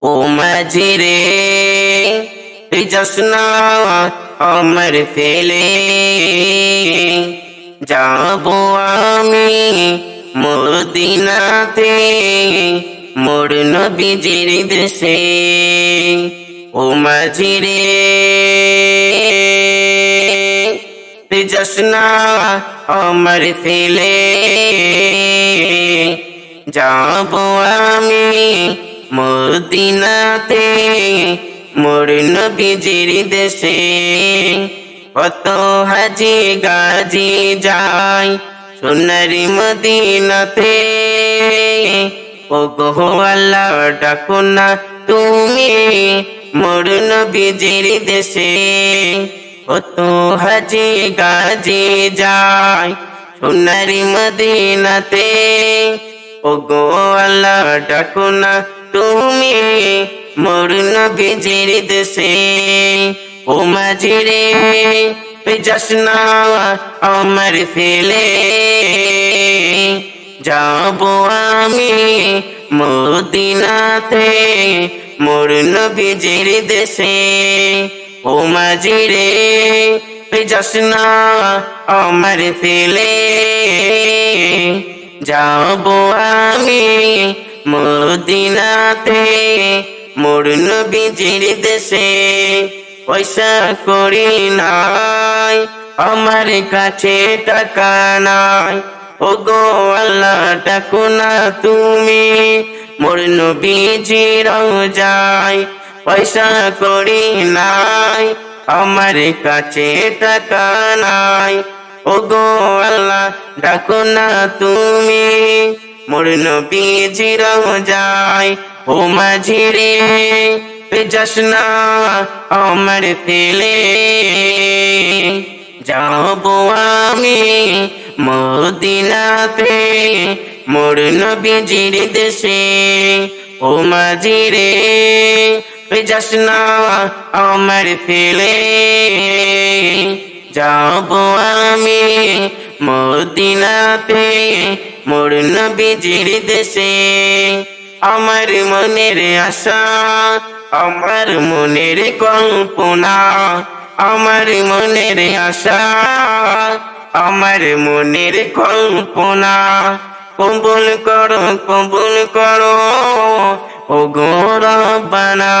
ও মাঝি রে তুই যাস না আমার ফেলে, যাবো আমি মদিনাতে মোর নবীজির দেশে। ও মাঝি রে তুই যাস না আমার ফেলে, যাবো আমি মদিনাতে মোর নবীজির দেশে। কত হাজি গাজি যায় সোনারি মদিনাতে, ও গো আল্লাহ ডাকো না তুমি মোর নবীজির দেশে। কত হাজি গাজি যায় সোনারি মদিনাতে, ও গো আল্লাহ ডাকো না তুমি মোর নবীজির দেশে। ও মাঝি রে তুই যাস না আমার ফেলে, যাবো আমি মদিনাতে মোর নবীজির দেশে। ও মাঝি রে তুই যাস না আমার ফেলে, যাবো আমি মদিনাতে মোর নবীজির দেশে। পয়সা করি নাই আমার কাছে টাকা নাই, ও গো আল্লাহ ডাকো না তুমি মোর নবীজির রওজায়। পয়সা করি নাই আমার কাছে টাকা নাই, ও গো আল্লাহ ডাকো না তুমি মোর নবীজির রওজায়। ও মাঝি রে তুই যাস না আমার ফেলে, যাবো আমি মদিনাতে মোর নবীজির দেশে। ও মাঝি রে তুই যাস না আমার ফেলে, যাবো আমি মদিনাতে মোর নবীজির দেশে। আমার মনের আশা আমার মনের কল্পনা, আমার মনের আশা আমার মনের কল্পনা, কবুল করো কবুল করো ও গো রব্বানা।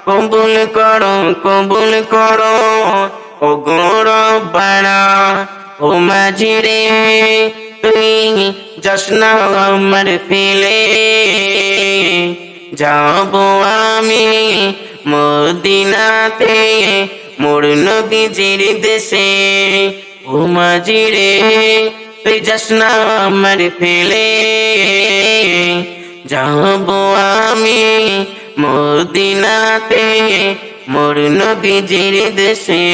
কবুল করো কবুল করো ও গো রব্বানা। ও মাঝি রে তুই যাস না আমার ফেলে, যাবো আমি মদিনাতে মোর নবীজির দেশে। ও মাঝি রে তুই যাস না আমার ফেলে, যাবো আমি মদিনাতে মোর নবীজির দেশে।